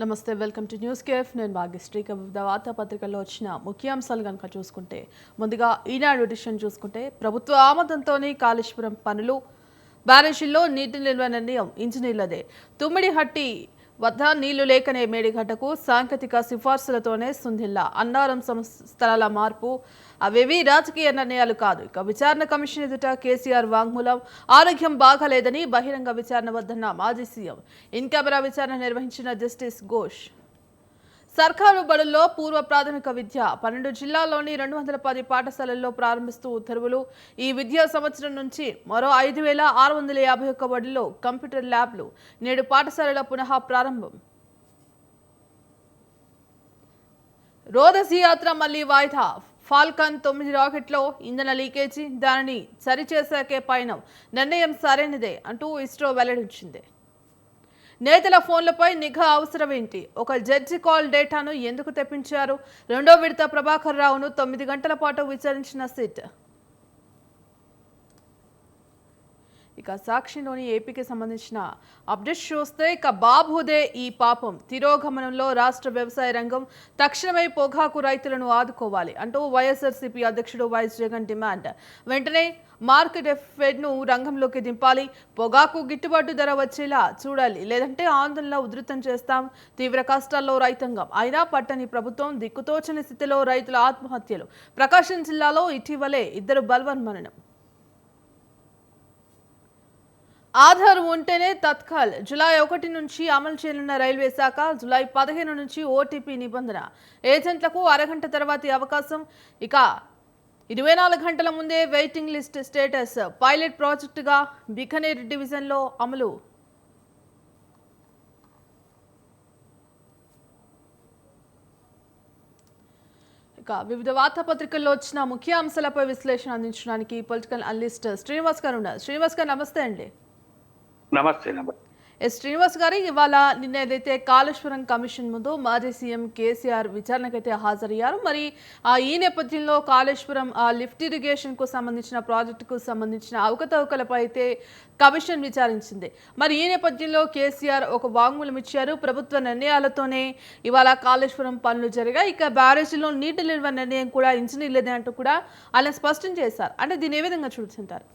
నమస్తే, welcome to news cafe. నేను భాగ్యశ్రీ. వివిధ వార్తాపత్రికల్లో వచ్చిన ముఖ్యాంశాలు కనుక చూసుకుంటే, ముందుగా ఈనాడు ఎడిషన్ చూసుకుంటే, ప్రభుత్వ ఆమోదంతోనే కాళేశ్వరం పనులు, బ్యారేజీల్లో నీటి నిల్వ నిర్ణయం ఇంజనీర్లదే. తుమ్మిడిహట్టి వద్ద నీళ్లు లేకనే మేడిగడ్డకు సాంకేతిక సిఫార్సులతోనే సుందిల్లా. అన్నారం స్థలాల మార్పు అవేవి రాజకీయ నిర్ణయాలు కాదు. ఇక విచారణ కమిషన్ ఎదుట కేసీఆర్ వాంగ్మూలం. ఆరోగ్యం బాగాలేదని బహిరంగ విచారణ వద్దన్న మాజీ సీఎం. ఇన్ కెమెరా విచారణ నిర్వహించిన జస్టిస్ ఘోష్. సర్కారు బడుల్లో పూర్వ ప్రాథమిక విద్య 12 జిల్లాల్లోని 210 పాఠశాలల్లో ప్రారంభిస్తూ ఉత్తర్వులు. ఈ విద్యా సంవత్సరం నుంచి మరో 5,651 బడుల్లో కంప్యూటర్ ల్యాబ్లు. నేడు పాఠశాలల పునః ప్రారంభం. రోదసీ యాత్ర మళ్లీ వాయిదా. ఫాల్కన్ 9 రాకెట్లో ఇంధన లీకేజీ, దానిని సరిచేశాకే పయనం. నిర్ణయం సరైనదే అంటూ ఇస్రో వెల్లడించింది. నేతల ఫోన్లపై నిఘా అవసరమేంటి? ఒక జడ్జి కాల్ డేటాను ఎందుకు తెప్పించారు? రెండో విడత ప్రభాకర్ రావును 9 గంటల పాటు విచారించిన సిట్. ఇక సాక్షిలోని ఏపీకి సంబంధించిన అప్డేట్స్ చూస్తే, ఇక బాబుదే ఈ పాపం. తిరోగమనంలో రాష్ట్ర వ్యవసాయ రంగం. తక్షణమే పొగాకు రైతులను ఆదుకోవాలి అంటూ వైఎస్ఆర్సీపీ అధ్యక్షుడు వైఎస్ జగన్ డిమాండ్. వెంటనే మార్కెట్ ఫెడ్ను రంగంలోకి దింపాలి. పొగాకు గిట్టుబాటు ధర వచ్చేలా చూడాలి, లేదంటే ఆందోళన ఉధృతం చేస్తాం. తీవ్ర కష్టాల్లో రైతాంగం అయినా పట్టని ప్రభుత్వం. దిక్కుతోచని స్థితిలో రైతుల ఆత్మహత్యలు. ప్రకాశం జిల్లాలో ఇటీవలే 2 బలవన్మరణం. ఆధార్ ఉంటేనే తత్కాల్. జూలై 1 నుంచి అమలు చేయనున్న రైల్వే శాఖ. జూలై 15 నుంచి ఓటీపీ నిబంధన. ఏజెంట్లకు అరగంట తర్వాతి అవకాశం. ఇక 24 గంటల ముందే వెయిటింగ్ లిస్ట్ స్టేటస్. పైలట్ ప్రాజెక్టుగా బికనేర్ డివిజన్లో అమలు. ఇక వివిధ వార్తాపత్రికల్లో వచ్చిన ముఖ్య అంశాలపై విశ్లేషణ అందించడానికి పొలిటికల్ అనలిస్ట్ శ్రీనివాస్ గారు ఉన్నారు. శ్రీనివాస్ గారు, నమస్తే అండి. నమస్తే. శ్రీనివాస్ గారు, ఇవాళ నిన్న ఏదైతే కాళేశ్వరం కమిషన్ ముందు మాజీ సీఎం కేసీఆర్ విచారణకైతే హాజరయ్యారు. మరి ఈ నేపథ్యంలో కాళేశ్వరం లిఫ్ట్ ఇరిగేషన్ కు సంబంధించిన ప్రాజెక్టుకు సంబంధించిన అవకతవకలపై అయితే కమిషన్ విచారించింది. మరి ఈ నేపథ్యంలో కేసీఆర్ ఒక వాంగ్మూలం ఇచ్చారు. ప్రభుత్వ నిర్ణయాలతోనే ఇవాళ కాళేశ్వరం పనులు జరిగాయి. ఇక బ్యారేజీలో నీటి నిల్వ నిర్ణయం కూడా ఇంజనీర్లేదే అంటూ కూడా ఆయన స్పష్టం చేశారు. అంటే దీన్ని ఏ విధంగా చూస్తుంటారు?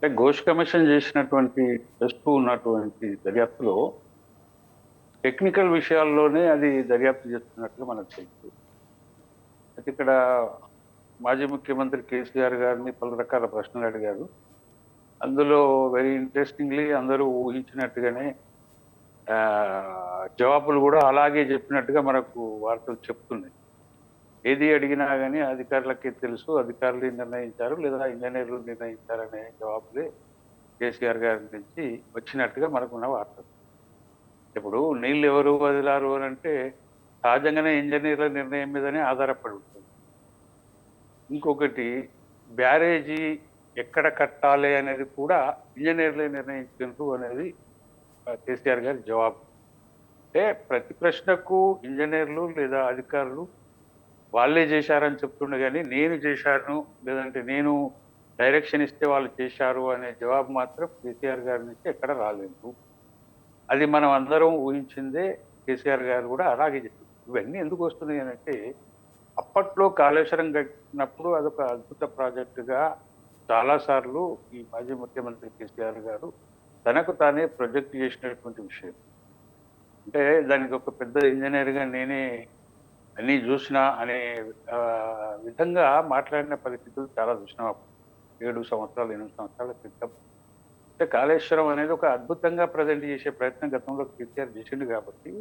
ఘోష్ కమిషన్ చేసినటువంటి ప్రస్తుతం ఉన్నటువంటి దర్యాప్తులో టెక్నికల్ విషయాల్లోనే అది దర్యాప్తు చేస్తున్నట్టుగా మనకు తెలుసు. అయితే ఇక్కడ మాజీ ముఖ్యమంత్రి కేసీఆర్ గారిని పలు రకాల ప్రశ్నలు అడిగారు. అందులో వెరీ ఇంట్రెస్టింగ్లీ అందరూ ఊహించినట్టుగానే జవాబులు కూడా అలాగే చెప్పినట్టుగా మనకు వార్తలు చెప్తున్నాయి. ఏది అడిగినా కానీ అధికారులకే తెలుసు, అధికారులు నిర్ణయించారు లేదా ఇంజనీర్లు నిర్ణయించారనే జవాబులే కేసీఆర్ గారి నుంచి వచ్చినట్టుగా మనకున్న వార్త. ఇప్పుడు నీళ్ళు ఎవరు వదిలారు అని అంటే సహజంగానే ఇంజనీర్ల నిర్ణయం మీదనే ఆధారపడి ఉంటుంది. ఇంకొకటి, బ్యారేజీ ఎక్కడ కట్టాలి అనేది కూడా ఇంజనీర్లే నిర్ణయించారు అనేది కేసీఆర్ గారి జవాబు. అంటే ప్రతి ప్రశ్నకు ఇంజనీర్లు లేదా అధికారులు వాళ్ళే చేశారని చెప్తుండే కానీ నేను చేశాను లేదంటే నేను డైరెక్షన్ ఇస్తే వాళ్ళు చేశారు అనే జవాబు మాత్రం కేసీఆర్ గారి నుంచి ఎక్కడ రాలేదు. అది మనం అందరం ఊహించిందే. కేసీఆర్ గారు కూడా అలాగే చెప్పారు. ఇవన్నీ ఎందుకు వస్తున్నాయి అంటే, అప్పట్లో కాళేశ్వరం కట్టినప్పుడు అదొక అద్భుత ప్రాజెక్టుగా చాలాసార్లు ఈ మాజీ ముఖ్యమంత్రి కేసీఆర్ గారు తనకు తానే ప్రొజెక్ట్ చేసినటువంటి విషయం. అంటే దానికి ఒక పెద్ద ఇంజనీర్గా నేనే అన్నీ చూసినా అనే విధంగా మాట్లాడిన పరిస్థితులు చాలా చూసినాం. 7 సంవత్సరాలు 8 సంవత్సరాల క్రితం. అంటే కాళేశ్వరం అనేది ఒక అద్భుతంగా ప్రజెంట్ చేసే ప్రయత్నం గతంలో కేసీఆర్ చేసిండు కాబట్టి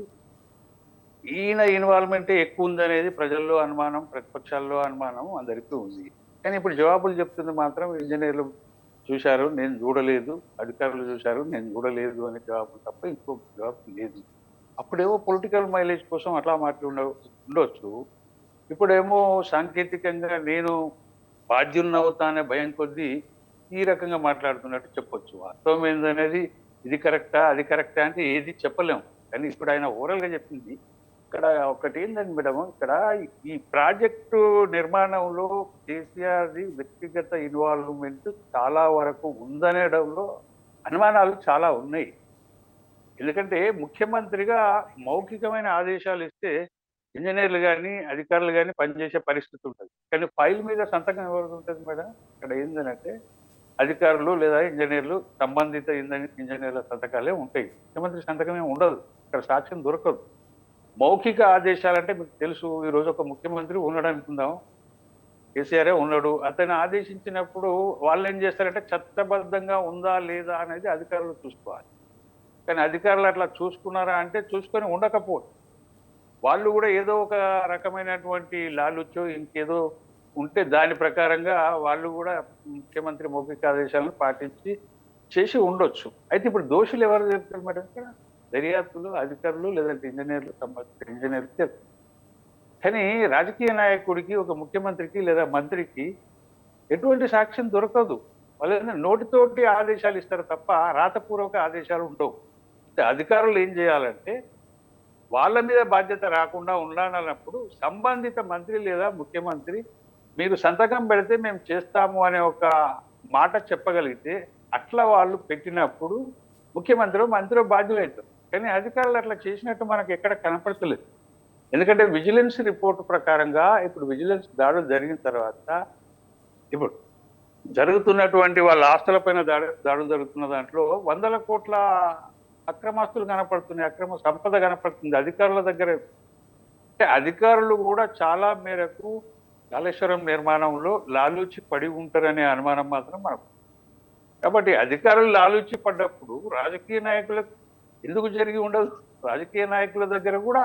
ఈయన ఇన్వాల్వ్మెంటే ఎక్కువ ఉందనేది ప్రజల్లో అనుమానం, ప్రతిపక్షాల్లో అనుమానం అందరికీ ఉంది. కానీ ఇప్పుడు జవాబులు చెప్తుంది మాత్రం ఇంజనీర్లు చూశారు నేను చూడలేదు, అధికారులు చూశారు నేను చూడలేదు అనే జవాబు తప్ప ఇంకో జవాబు లేదు. అప్పుడేమో పొలిటికల్ మైలేజ్ కోసం అట్లా ఉండొచ్చు. ఇప్పుడేమో సాంకేతికంగా నేను బాధ్యున్నవుతానే భయం కొద్దీ ఈ రకంగా మాట్లాడుతున్నట్టు చెప్పొచ్చు. వాస్తవం ఏందనేది ఇది కరెక్టా అది కరెక్టా అంటే ఏది చెప్పలేము. కానీ ఇప్పుడు ఆయన ఓవరాల్గా చెప్పింది ఇక్కడ ఒకటి ఏంటంటే మేడం, ఇక్కడ ఈ ప్రాజెక్టు నిర్మాణంలో కేసీఆర్ది వ్యక్తిగత ఇన్వాల్వ్మెంట్ చాలా వరకు ఉందనేడంలో అనుమానాలు చాలా ఉన్నాయి. ఎందుకంటే ముఖ్యమంత్రిగా మౌఖికమైన ఆదేశాలు ఇస్తే ఇంజనీర్లు గాని, అధికారులు గాని పనిచేసే పరిస్థితి ఉంటది. కానీ ఫైల్ మీద సంతకం ఎవరిది ఉంటది మేడం? ఇక్కడ ఏందనంటే అధికారులు లేదా ఇంజనీర్లు సంబంధిత ఇంజనీర్ల సంతకాలే ఉంటాయి. ముఖ్యమంత్రి సంతకం ఏమి ఉండదు. ఇక్కడ సాక్ష్యం దొరకదు. మౌఖిక ఆదేశాలంటే మీకు తెలుసు ఈరోజు ఒక ముఖ్యమంత్రి ఉన్నాడు అనుకుందాం. కేసీఆరే ఉన్నాడు. అతను ఆదేశించినప్పుడు వాళ్ళేం చేస్తారంటే చట్టబద్ధంగా ఉందా? లేదా? అనేది అధికారులు చూసుకోవాలి. కానీ అధికారులు అట్లా చూసుకున్నారా అంటే చూసుకొని ఉండకపోవచ్చు. వాళ్ళు కూడా ఏదో ఒక రకమైనటువంటి లాలుచో ఇంకేదో ఉంటే దాని ప్రకారంగా వాళ్ళు కూడా ముఖ్యమంత్రి మౌఖిక ఆదేశాలను పాటించి చేసి ఉండొచ్చు. అయితే ఇప్పుడు దోషులు ఎవరు చెప్తారు మేడం ఇక్కడ? దర్యాప్తులు అధికారులు లేదంటే ఇంజనీర్లు సంబంధించిన ఇంజనీర్లు చెప్తారు. కానీ రాజకీయ నాయకుడికి ఒక ముఖ్యమంత్రికి లేదా మంత్రికి ఎటువంటి సాక్ష్యం దొరకదు. వాళ్ళు నోటితోటి ఆదేశాలు ఇస్తారు తప్ప రాతపూర్వక ఆదేశాలు ఉండవు. అధికారులు ఏం చేయాలంటే వాళ్ళ మీద బాధ్యత రాకుండా ఉండాలన్నప్పుడు సంబంధిత మంత్రి లేదా ముఖ్యమంత్రి మీరు సంతకం పెడితే మేము చేస్తాము అనే ఒక మాట చెప్పగలిగితే అట్లా వాళ్ళు పెట్టినప్పుడు ముఖ్యమంత్రి మంత్రి బాధ్యులవుతారు. కానీ అధికారులు అట్లా చేసినట్టు మనకు ఎక్కడ కనపడతలేదు. ఎందుకంటే విజిలెన్స్ రిపోర్ట్ ప్రకారంగా ఇప్పుడు విజిలెన్స్ దాడులు జరిగిన తర్వాత ఇప్పుడు జరుగుతున్నటువంటి వాళ్ళ ఆస్తులపైన దాడులు జరుగుతున్న దాంట్లో వందల కోట్ల అక్రమాస్తులు కనపడుతున్నాయి, అక్రమ సంపద కనపడుతుంది అధికారుల దగ్గర. అంటే అధికారులు కూడా చాలా మేరకు కాళేశ్వరం నిర్మాణంలో లాలూచి పడి ఉంటారనే అనుమానం మాత్రం మనకు. కాబట్టి అధికారులు లాలూచి పడ్డప్పుడు రాజకీయ నాయకులకు ఎందుకు జరిగి ఉండదు? రాజకీయ నాయకుల దగ్గర కూడా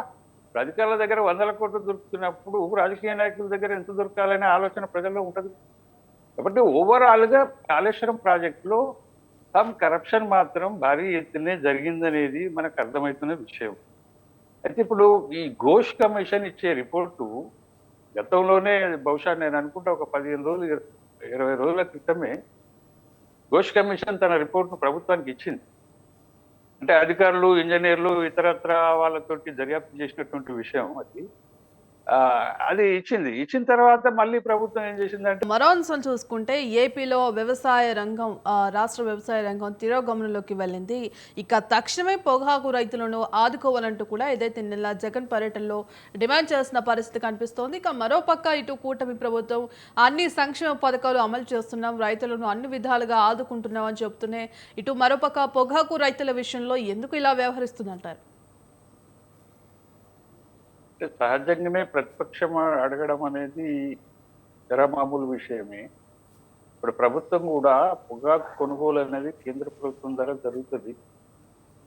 అధికారుల దగ్గర వందల కోట్లు దొరుకుతున్నప్పుడు రాజకీయ నాయకుల దగ్గర ఎంత దొరకాలనే ఆలోచన ప్రజల్లో ఉంటుంది. కాబట్టి ఓవరాల్ గా కాళేశ్వరం ప్రాజెక్టులో సమ్ కరప్షన్ మాత్రం భారీ ఎత్తునే జరిగిందనేది మనకు అర్థమవుతున్న విషయం. అయితే ఇప్పుడు ఈ ఘోష్ కమిషన్ ఇచ్చే రిపోర్టు గతంలోనే బహుశా నేను అనుకుంటా ఒక 15 రోజులు 20 రోజుల క్రితమే ఘోష్ కమిషన్ తన రిపోర్ట్ను ప్రభుత్వానికి ఇచ్చింది. అంటే అధికారులు ఇంజనీర్లు ఇతరత్ర వాళ్ళతోటి దర్యాప్తు చేసినటువంటి విషయం అది. అది ఇచ్చిన తర్వాత మళ్ళీ ప్రభుత్వం ఏం చేసిందంటే మరో అంశం చూసుకుంటే ఏపీలో వ్యవసాయ రంగం రాష్ట్ర వ్యవసాయ రంగం తిరోగమనంలోకి వెళ్ళింది. ఇక తక్షణమే పొగాకు రైతులను ఆదుకోవాలంటూ కూడా ఏదైతే నిన్న జగన్ పర్యటనలో డిమాండ్ చేసిన పరిస్థితి కనిపిస్తోంది. ఇక మరోపక్క ఇటు కూటమి ప్రభుత్వం అన్ని సంక్షేమ పథకాలు అమలు చేస్తున్నాం, రైతులను అన్ని విధాలుగా ఆదుకుంటున్నాం అని చెప్తూనే ఇటు మరోపక్క పొగాకు రైతుల విషయంలో ఎందుకు ఇలా వ్యవహరిస్తుందంటారు? సహజంగానే ప్రతిపక్షం అడగడం అనేది జరమామూలు విషయమే. ఇప్పుడు ప్రభుత్వం కూడా పొగాకు కొనుగోలు అనేది కేంద్ర ప్రభుత్వం ద్వారా జరుగుతుంది.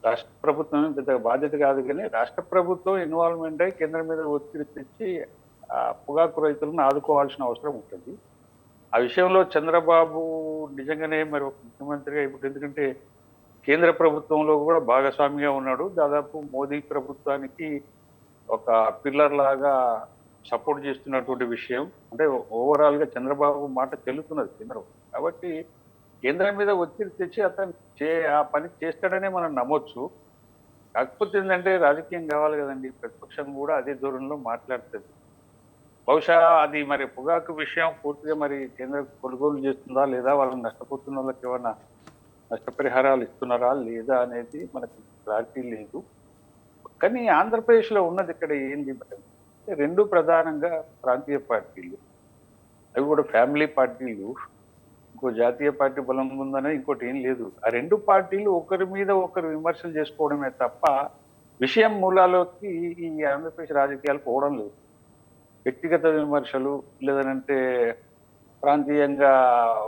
రాష్ట్ర ప్రభుత్వం పెద్ద బాధ్యత కాదు, కానీ రాష్ట్ర ప్రభుత్వం ఇన్వాల్వ్మెంట్ అయి కేంద్రం మీద ఒత్తిడి తెచ్చి పొగాకు రైతులను ఆదుకోవాల్సిన అవసరం ఉంటుంది. ఆ విషయంలో చంద్రబాబు నిజంగానే మరి ఒక ముఖ్యమంత్రిగా ఇప్పుడు, ఎందుకంటే కేంద్ర ప్రభుత్వంలో కూడా భాగస్వామిగా ఉన్నాడు. దాదాపు మోదీ ప్రభుత్వానికి ఒక పిల్లర్ లాగా సపోర్ట్ చేస్తున్నటువంటి విషయం. అంటే ఓవరాల్ గా చంద్రబాబు మాట చెల్లుతున్నది కేంద్రం. కాబట్టి కేంద్రం మీద ఒత్తిడి తెచ్చి అతను ఆ పని చేస్తాడనే మనం నమ్మొచ్చు. కాకపోతే ఏంటంటే రాజకీయం కావాలి కదండి, ప్రతిపక్షం కూడా అదే ధోరణిలో మాట్లాడుతుంది. బహుశా అది మరి పొగాకు విషయం పూర్తిగా మరి కేంద్రం కొనుగోలు చేస్తుందా లేదా, వాళ్ళని నష్టపోతున్న వాళ్ళకి ఏమన్నా నష్టపరిహారాలు ఇస్తున్నారా లేదా అనేది మనకి క్లారిటీ లేదు. కానీ ఆంధ్రప్రదేశ్లో ఉన్నది ఇక్కడ ఏంది మేడం, రెండు ప్రధానంగా ప్రాంతీయ పార్టీలు, అవి కూడా ఫ్యామిలీ పార్టీలు. ఇంకో జాతీయ పార్టీ బలం ఉందనే ఇంకోటి ఏం లేదు. ఆ రెండు పార్టీలు ఒకరి మీద ఒకరు విమర్శలు చేసుకోవడమే తప్ప విషయం మూలాలోకి ఈ ఆంధ్రప్రదేశ్ రాజకీయాలు పోవడం లేదు. వ్యక్తిగత విమర్శలు లేదంటే ప్రాంతీయంగా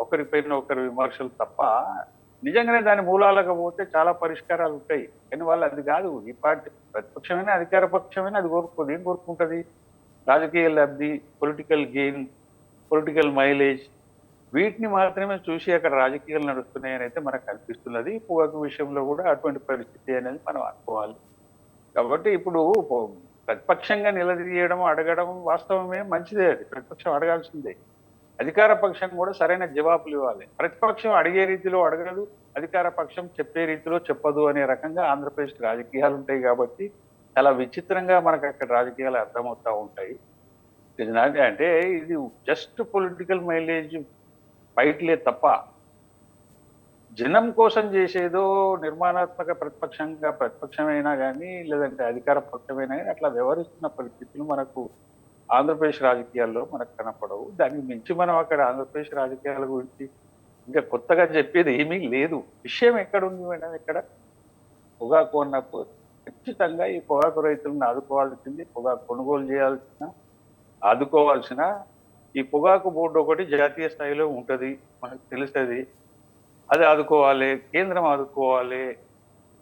ఒకరిపైన ఒకరి విమర్శలు తప్ప నిజంగానే దాని మూలాలకు పోతే చాలా పరిష్కారాలు ఉంటాయి. కానీ వాళ్ళు అది కాదు. ఈ పార్టీ ప్రతిపక్షమైనా అధికార పక్షమైనా అది కోరుకోదు. ఏం కోరుకుంటుంది? రాజకీయ లబ్ధి, పొలిటికల్ గెయిన్, పొలిటికల్ మైలేజ్, వీటిని మాత్రమే చూసి అక్కడ రాజకీయాలు నడుస్తున్నాయని అయితే మనకు అనిపిస్తున్నది. పొగాకు విషయంలో కూడా అటువంటి పరిస్థితి అనేది మనం అనుకోవాలి. కాబట్టి ఇప్పుడు ప్రతిపక్షంగా నిలదీయడం అడగడం వాస్తవమే, మంచిదే. అది ప్రతిపక్షం అడగాల్సిందే. అధికార పక్షం కూడా సరైన జవాబులు ఇవ్వాలి. ప్రతిపక్షం అడిగే రీతిలో అడగదు, అధికార పక్షం చెప్పే రీతిలో చెప్పదు అనే రకంగా ఆంధ్రప్రదేశ్ రాజకీయాలు ఉంటాయి. కాబట్టి చాలా విచిత్రంగా మనకు అక్కడ రాజకీయాలు అర్థమవుతా ఉంటాయి. అంటే ఇది జస్ట్ పొలిటికల్ మైలేజ్ ఫైట్లే తప్ప జనం కోసం చేసేదో నిర్మాణాత్మక ప్రతిపక్షమైనా కానీ లేదంటే అధికార పక్షమైనా కానీ అట్లా వ్యవహరిస్తున్న పరిస్థితులు మనకు ఆంధ్రప్రదేశ్ రాజకీయాల్లో మనకు కనపడవు. దానికి మించి మనం అక్కడ ఆంధ్రప్రదేశ్ రాజకీయాల గురించి ఇంకా కొత్తగా చెప్పేది ఏమీ లేదు. విషయం ఎక్కడ ఉంది మేడం? ఇక్కడ పొగాకు అన్నప్పుడు ఖచ్చితంగా ఈ పొగాకు రైతులను ఆదుకోవాల్సింది, పొగాకు కొనుగోలు చేయాల్సిన, ఆదుకోవాల్సిన ఈ పొగాకు బోర్డు ఒకటి జాతీయ స్థాయిలో ఉంటది, మనకు తెలుస్తుంది. అది ఆదుకోవాలి, కేంద్రం ఆదుకోవాలి.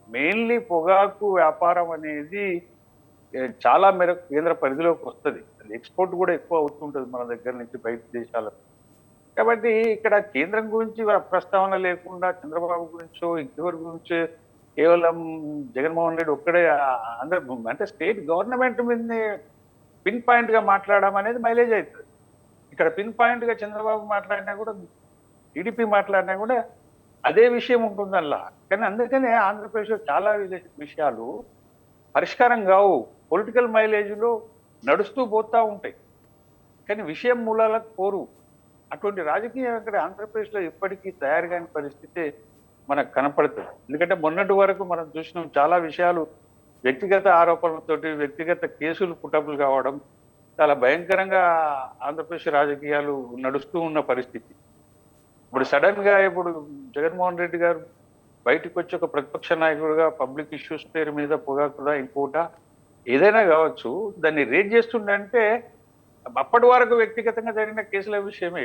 మెయిన్లీ పొగాకు వ్యాపారం అనేది చాలా మేరకు కేంద్ర పరిధిలోకి వస్తుంది. అది ఎక్స్పోర్ట్ కూడా ఎక్కువ అవుతుంటది మన దగ్గర నుంచి బయట దేశాలకు. కాబట్టి ఇక్కడ కేంద్రం గురించి ప్రస్తావన లేకుండా చంద్రబాబు గురించో ఇంకెవరి గురించో కేవలం జగన్మోహన్ రెడ్డి ఒక్కడే అందరు అంటే స్టేట్ గవర్నమెంట్ మీదనే పిన్ పాయింట్ గా మాట్లాడడం అనేది మైలేజ్ అవుతుంది. ఇక్కడ పిన్ పాయింట్ గా చంద్రబాబు మాట్లాడినా కూడా, టీడీపీ మాట్లాడినా కూడా అదే విషయం ఉంటుందల్లా. కానీ అందుకనే ఆంధ్రప్రదేశ్లో చాలా విషయాలు పరిష్కారం కావు, పొలిటికల్ మైలేజ్ లో నడుస్తూ పోతా ఉంటాయి, కానీ విషయం మూలాలకు పోరు. అటువంటి రాజకీయం ఇక్కడ ఆంధ్రప్రదేశ్లో ఎప్పటికీ తయారు కాని పరిస్థితి మనకు కనపడుతుంది. ఎందుకంటే మొన్నటి వరకు మనం చూసినాం చాలా విషయాలు వ్యక్తిగత ఆరోపణలతోటి వ్యక్తిగత కేసులు పుటప్పులు కావడం చాలా భయంకరంగా ఆంధ్రప్రదేశ్ రాజకీయాలు నడుస్తూ ఉన్న పరిస్థితి. ఇప్పుడు సడన్ గా ఇప్పుడు జగన్మోహన్ రెడ్డి గారు బయటకు వచ్చి ఒక ప్రతిపక్ష నాయకుడుగా పబ్లిక్ ఇష్యూస్ పేరు మీద పొగాకుడా ఇంకోట ఏదైనా కావచ్చు దాన్ని రేట్ చేస్తుండే అప్పటి వరకు వ్యక్తిగతంగా జరిగిన కేసుల విషయమే.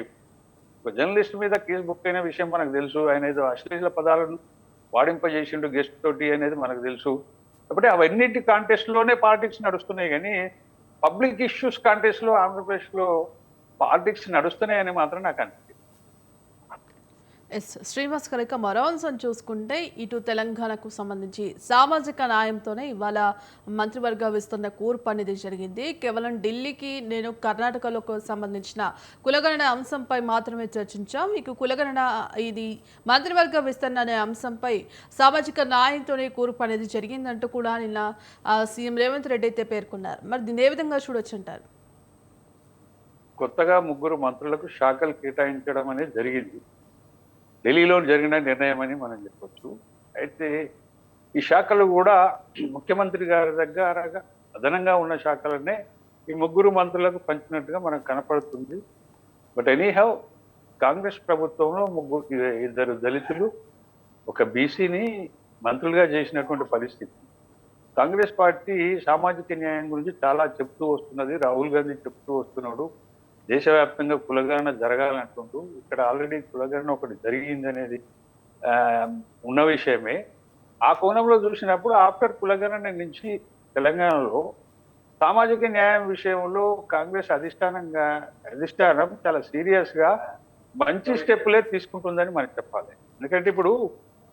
ఒక జర్నలిస్ట్ మీద కేసు బుక్ అయిన విషయం మనకు తెలుసు. ఆయన ఏదో అశ్లీల పదాలను వాడింపజేసిండు గెస్ట్ తోటి అనేది మనకు తెలుసు. కాబట్టి అవన్నిటి కాంటెస్ట్ లోనే పాలిటిక్స్ నడుస్తున్నాయి, కానీ పబ్లిక్ ఇష్యూస్ కాంటెస్ట్ లో ఆంధ్రప్రదేశ్ లో పాలిటిక్స్ నడుస్తున్నాయని మాత్రం నాకు అనిపిస్తుంది. ఎస్ శ్రీనివాస్ గారు, ఇక మరో అంశం చూసుకుంటే ఇటు తెలంగాణకు సంబంధించి సామాజిక న్యాయంతోనే ఇవాళ మంత్రివర్గ విస్తరణ కూర్పు అనేది జరిగింది. కేవలం ఢిల్లీకి నేను కర్ణాటకలోకి సంబంధించిన కులగణన అంశంపై మాత్రమే చర్చించాం. ఇక కులగణన ఇది మంత్రివర్గ విస్తరణ అనే అంశంపై సామాజిక న్యాయంతోనే కూర్పు అనేది జరిగిందంటూ కూడా నిన్న సీఎం రేవంత్ రెడ్డి అయితే పేర్కొన్నారు. మరి దీన్ని ఏ విధంగా చూడొచ్చు అంటారు? కొత్తగా 3 మంత్రులకు శాఖలు కేటాయించడం అనేది జరిగింది. ఢిల్లీలో జరిగిన నిర్ణయం అని మనం చెప్పొచ్చు. అయితే ఈ శాఖలు కూడా ముఖ్యమంత్రి గారి దగ్గర అదనంగా ఉన్న శాఖలనే ఈ 3 మంత్రులకు పంచినట్టుగా మనకు కనపడుతుంది. బట్ ఎనీహౌ కాంగ్రెస్ ప్రభుత్వంలో 2 దళితులు, ఒక బీసీని మంత్రులుగా చేసినటువంటి పరిస్థితి. కాంగ్రెస్ పార్టీ సామాజిక న్యాయం గురించి చాలా చెప్తూ వస్తున్నది. రాహుల్ గాంధీ చెప్తూ వస్తున్నాడు దేశవ్యాప్తంగా కులగణన జరగాలంటుంటూ. ఇక్కడ ఆల్రెడీ కులగణన ఒకటి జరిగింది అనేది ఉన్న విషయమే. ఆ కోణంలో చూసినప్పుడు ఆఫ్టర్ కులగణన నుంచి తెలంగాణలో సామాజిక న్యాయం విషయంలో కాంగ్రెస్ అధిష్టానం చాలా సీరియస్ గా మంచి స్టెప్పులే తీసుకుంటుందని మనకు చెప్పాలి. ఎందుకంటే ఇప్పుడు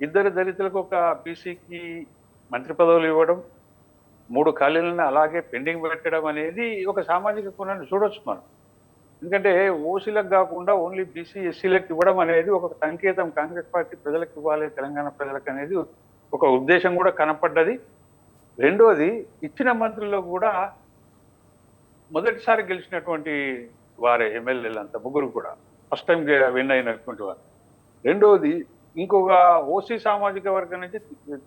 2 దళితులకు ఒక బీసీకి మంత్రి పదవులు ఇవ్వడం, 3 ఖాళీలను అలాగే పెండింగ్ పెట్టడం అనేది ఒక సామాజిక కోణాన్ని చూడొచ్చు మనం. ఎందుకంటే ఓసీలకు కాకుండా ఓన్లీ బీసీ ఎస్సీలకు ఇవ్వడం అనేది ఒక సంకేతం కాంగ్రెస్ పార్టీ ప్రజలకు ఇవ్వాలి, తెలంగాణ ప్రజలకు అనేది ఒక ఉద్దేశం కూడా కనపడ్డది. రెండోది, ఇచ్చిన మంత్రుల్లో కూడా మొదటిసారి గెలిచినటువంటి వారే ఎమ్మెల్యేలంతా 3 కూడా ఫస్ట్ టైం విన్ అయినటువంటి వారు. రెండోది, ఇంకొక ఓసీ సామాజిక వర్గం నుంచి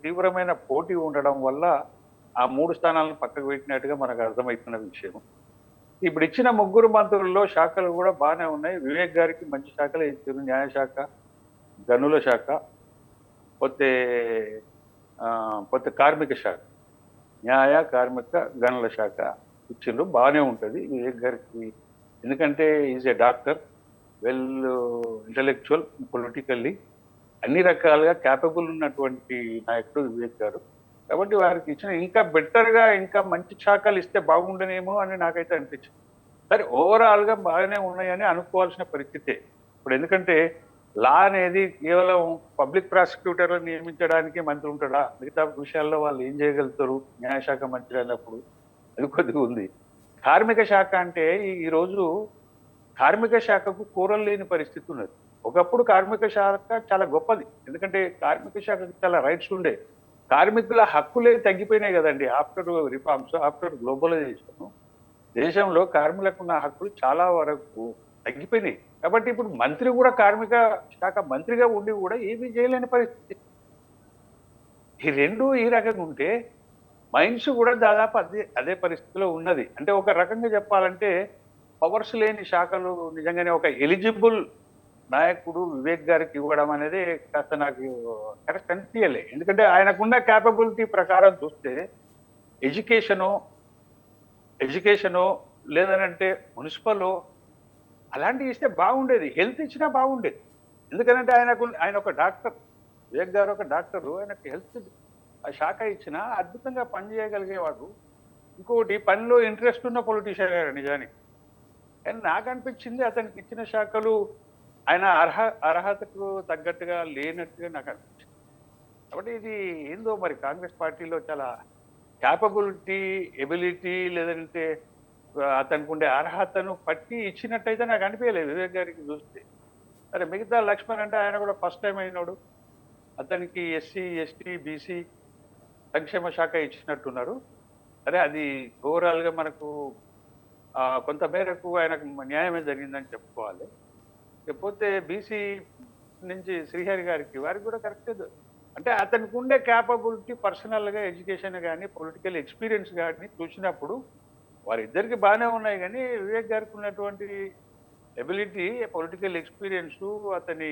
తీవ్రమైన పోటీ ఉండడం వల్ల ఆ 3 స్థానాలను పక్కకు పెట్టినట్టుగా మనకు అర్థమవుతున్న విషయం. ఇప్పుడు ఇచ్చిన 3 మంత్రుల్లో శాఖలు కూడా బాగానే ఉన్నాయి. వివేక్ గారికి మంచి శాఖలే ఇచ్చారు, న్యాయశాఖ, గనుల శాఖ, పోతే కార్మిక శాఖ, న్యాయ కార్మిక గనుల శాఖ ఇచ్చిండ్రు, బాగానే ఉంటుంది వివేక్ గారికి. ఎందుకంటే is a doctor, well intellectual, politically అన్ని రకాలుగా క్యాపబుల్ ఉన్నటువంటి నాయకుడు వివేక్ గారు. కాబట్టి వారికి ఇచ్చిన ఇంకా బెటర్గా ఇంకా మంచి శాఖలు ఇస్తే బాగుండనేమో అని నాకైతే అనిపించింది. సరే, ఓవరాల్ గా బాగానే ఉన్నాయని అనుకోవాల్సిన పరిస్థితే ఇప్పుడు. ఎందుకంటే లా అనేది కేవలం పబ్లిక్ ప్రాసిక్యూటర్లు నియమించడానికి మంత్రి ఉంటాడా? మిగతా విషయాల్లో వాళ్ళు ఏం చేయగలుగుతారు న్యాయశాఖ మంత్రి అన్నప్పుడు? అది కొద్దిగా ఉంది. కార్మిక శాఖ అంటే ఈరోజు కార్మిక శాఖకు కూరలు లేని పరిస్థితి ఉన్నది. ఒకప్పుడు కార్మిక శాఖ చాలా గొప్పది, ఎందుకంటే కార్మిక శాఖకు చాలా రైట్స్ ఉండే. కార్మికుల హక్కులే తగ్గిపోయినాయి కదండి ఆఫ్టర్ రిఫార్మ్స్, ఆఫ్టర్ గ్లోబలైజేషన్. దేశంలో కార్మికులకు ఉన్న హక్కులు చాలా వరకు తగ్గిపోయినాయి. కాబట్టి ఇప్పుడు మంత్రి కూడా కార్మిక శాఖ మంత్రిగా ఉండి కూడా ఏమీ చేయలేని పరిస్థితి. ఈ రెండు ఈ రకంగా ఉంటే మైన్స్ కూడా దాదాపు అదే అదే పరిస్థితిలో ఉన్నది. అంటే ఒక రకంగా చెప్పాలంటే పవర్స్ లేని శాఖలు నిజంగానే ఒక ఎలిజిబుల్ నాయకుడు వివేక్ గారికి ఇవ్వడం అనేది కాస్త నాకు కరెక్ట్ అనిపించలే. ఎందుకంటే ఆయనకున్న క్యాపబిలిటీ ప్రకారం చూస్తే ఎడ్యుకేషను ఎడ్యుకేషను లేదనంటే మున్సిపల్ అలాంటివి ఇస్తే బాగుండేది. హెల్త్ ఇచ్చినా బాగుండేది. ఎందుకనంటే ఆయన ఒక డాక్టర్. వివేక్ గారు ఒక డాక్టరు. ఆయనకు హెల్త్ ఆ శాఖ ఇచ్చినా అద్భుతంగా పనిచేయగలిగేవాడు. ఇంకొకటి పనిలో ఇంట్రెస్ట్ ఉన్న పొలిటీషియన్ గారు నిజానికి. కానీ నాకు అనిపించింది అతనికి ఇచ్చిన శాఖలు ఆయన అర్హతకు తగ్గట్టుగా లేనట్టుగా నాకు అనిపించింది. కాబట్టి ఇది ఏందో మరి కాంగ్రెస్ పార్టీలో చాలా క్యాపబిలిటీ, ఎబిలిటీ లేదంటే అతనికి ఉండే అర్హతను పట్టి ఇచ్చినట్టయితే నాకు అనిపించలేదు వివేక్ గారికి చూస్తే. సరే మిగతా లక్ష్మణ్ అంటే ఆయన కూడా ఫస్ట్ టైం అయినాడు. అతనికి ఎస్సీ, ఎస్టీ, బీసీ సంక్షేమ శాఖ ఇచ్చినట్టున్నారు. సరే అది ఓవరాల్గా మనకు కొంత మేరకు ఆయనకు న్యాయమే జరిగిందని చెప్పుకోవాలి. లేకపోతే బీసీ నుంచి శ్రీహరి గారికి వారికి కూడా కరెక్టే. అంటే అతనికి ఉండే క్యాపబిలిటీ పర్సనల్గా ఎడ్యుకేషన్ కానీ పొలిటికల్ ఎక్స్పీరియన్స్ కానీ చూసినప్పుడు వారిద్దరికి బాగానే ఉన్నాయి. కానీ వివేక్ గారికి ఉన్నటువంటి ఎబిలిటీ, పొలిటికల్ ఎక్స్పీరియన్సు, అతని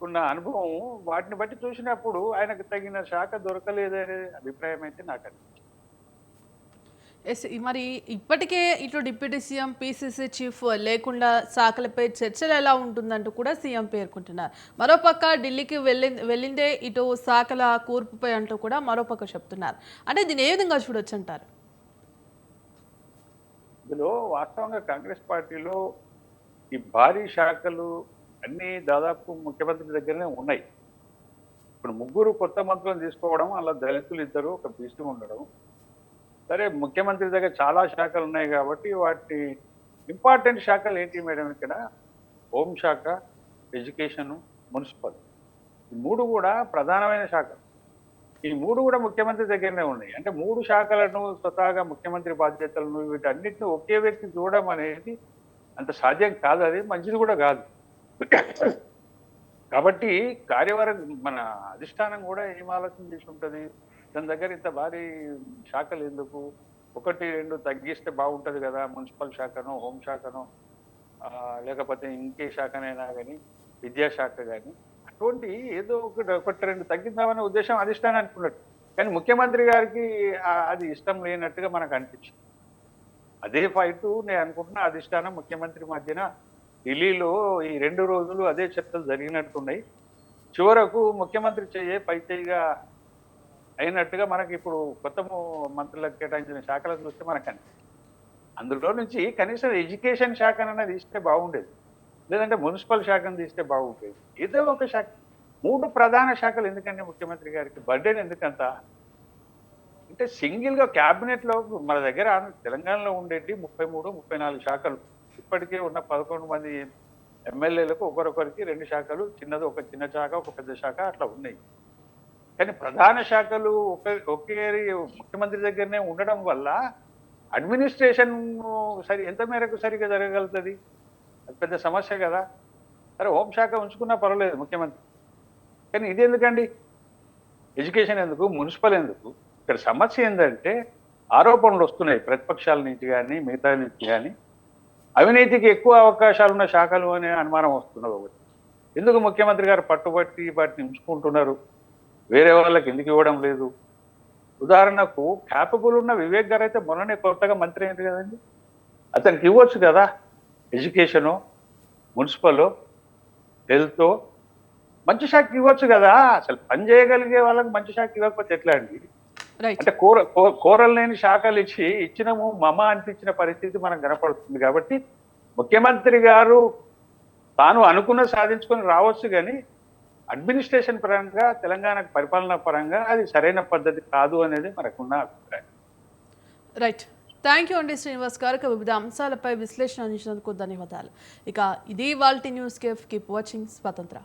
ఉన్న అనుభవం వాటిని బట్టి చూసినప్పుడు ఆయనకు తగిన శాఖ దొరకలేదనే అభిప్రాయం అయితే నాకు అనిపించింది. ఎస్, మరి ఇప్పటికే ఇటు డిప్యూటీ సీఎం, పీసీసీ చీఫ్ లేకుండా శాఖలపై చర్చలు ఎలా ఉంటుందంటూ కూడా సీఎం పేర్కొంటున్నారు. మరోపక్క ఢిల్లీకి వెళ్ళిందే ఇటు శాఖల కూర్పుపై అంటూ కూడా మరోపక్క చెప్తున్నారు. అంటే దీన్ని ఏ విధంగా చూడొచ్చు అంటారు? ఇందులో వాస్తవంగా కాంగ్రెస్ పార్టీలో ఈ భారీ శాఖలు అన్నీ దాదాపు ముఖ్యమంత్రి దగ్గరనే ఉన్నాయి. ఇప్పుడు ముగ్గురు కొత్త మంత్రులను తీసుకోవడం, అలా దళితులు ఇద్దరు, ఒక బీసీ ఉండడం. సరే ముఖ్యమంత్రి దగ్గర చాలా శాఖలు ఉన్నాయి కాబట్టి వాటి ఇంపార్టెంట్ శాఖలు ఏంటి మేడం ఇక్కడ? హోంశాఖ, ఎడ్యుకేషను, మున్సిపల్. ఈ మూడు కూడా ప్రధానమైన శాఖలు. ఈ మూడు కూడా ముఖ్యమంత్రి దగ్గరనే ఉన్నాయి. అంటే మూడు శాఖలను స్వతహాగా ముఖ్యమంత్రి బాధ్యతలను వీటన్నిటిని ఒకే వ్యక్తి చూడడం అనేది అంత సాధ్యం కాదు. అది మంచిది కూడా కాదు. కాబట్టి కార్యవర్గ మన అధిష్టానం కూడా ఏం ఆలోచన చేసి ఉంటుంది? దాని దగ్గర ఇంత భారీ శాఖలు ఎందుకు, 1-2 తగ్గిస్తే బాగుంటుంది కదా, మున్సిపల్ శాఖను, హోంశాఖను, లేకపోతే ఇంకే శాఖనైనా కానీ, విద్యాశాఖ కానీ, అటువంటి ఏదో 1-2 తగ్గిద్దామనే ఉద్దేశం అధిష్టానానికి ఉన్నట్టు. కానీ ముఖ్యమంత్రి గారికి అది ఇష్టం లేనట్టుగా మనకు అనిపించింది. అదే ఫైటు నేను అనుకుంటున్నా అధిష్టానం ముఖ్యమంత్రి మధ్యన ఢిల్లీలో ఈ 2 రోజులు అదే చర్చలు జరిగినట్టున్నాయి. చివరకు ముఖ్యమంత్రి పై చేయిగా అయినట్టుగా మనకి ఇప్పుడు కొత్త మంత్రులకు కేటాయించిన శాఖలను చూస్తే మనకు అనిపిస్తుంది. అందులో నుంచి కనీసం ఎడ్యుకేషన్ శాఖనన్నా తీస్తే బాగుండేది, లేదంటే మున్సిపల్ శాఖను తీస్తే బాగుండేది. ఏదో ఒక శాఖ. 3 ప్రధాన శాఖలు ఎందుకంటే ముఖ్యమంత్రి గారికి బర్డెన్ ఎందుకంత? అంటే సింగిల్గా క్యాబినెట్లో మన దగ్గర తెలంగాణలో ఉండేటి 33-34 శాఖలు. ఇప్పటికే ఉన్న 11 మంది ఎమ్మెల్యేలకు ఒకరొకరికి 2 శాఖలు, చిన్నది ఒక చిన్న శాఖ, ఒక పెద్ద శాఖ అట్లా ఉన్నాయి. కానీ ప్రధాన శాఖలు ఒకే ముఖ్యమంత్రి దగ్గరనే ఉండడం వల్ల అడ్మినిస్ట్రేషన్ ఎంత మేరకు సరిగ్గా జరగగలుగుతుంది? అది పెద్ద సమస్య కదా. సరే హోంశాఖ ఉంచుకున్నా పర్వాలేదు ముఖ్యమంత్రి, కానీ ఇది ఎందుకండి? ఎడ్యుకేషన్ ఎందుకు, మున్సిపల్ ఎందుకు? ఇక్కడ సమస్య ఏంటంటే ఆరోపణలు వస్తున్నాయి ప్రతిపక్షాల నుంచి కానీ మిగతా నుంచి కానీ, అవినీతికి ఎక్కువ అవకాశాలు ఉన్న శాఖలు అనే అనుమానం వస్తున్నది ఒకటి. ఎందుకు ముఖ్యమంత్రి గారు పట్టుబట్టి వాటిని ఉంచుకుంటున్నారు, వేరే వాళ్ళకి ఎందుకు ఇవ్వడం లేదు? ఉదాహరణకు క్యాపబుల్ ఉన్న వివేక్ గారు అయితే మొన్ననే కొత్తగా మంత్రి అయింది కదండి, అతనికి ఇవ్వచ్చు కదా. ఎడ్యుకేషను, మున్సిపల్, హెల్త్ మంచి శాఖ ఇవ్వచ్చు కదా. అసలు పని చేయగలిగే వాళ్ళకి మంచి శాఖ ఇవ్వకపోతే ఎట్లా అండి? అంటే కూరలు లేని శాఖలు ఇచ్చినము మమ అనిపించిన పరిస్థితి మనకు కనపడుతుంది. కాబట్టి ముఖ్యమంత్రి గారు తాను అనుకున్న సాధించుకొని రావచ్చు, కానీ అడ్మినిస్ట్రేషన్ పరంగా తెలంగాణకు పరిపాలన పరంగా అది సరైన పద్ధతి కాదు అనేది మనకున్న అభిప్రాయం. రైట్, థ్యాంక్ యూ అండి శ్రీనివాస్ గారు. వివిధ అంశాలపై విశ్లేషణ అందించినందుకు ధన్యవాదాలు. ఇక ఇది ఇవాల్టి న్యూస్. కీప్ వాచింగ్ స్వతంత్ర.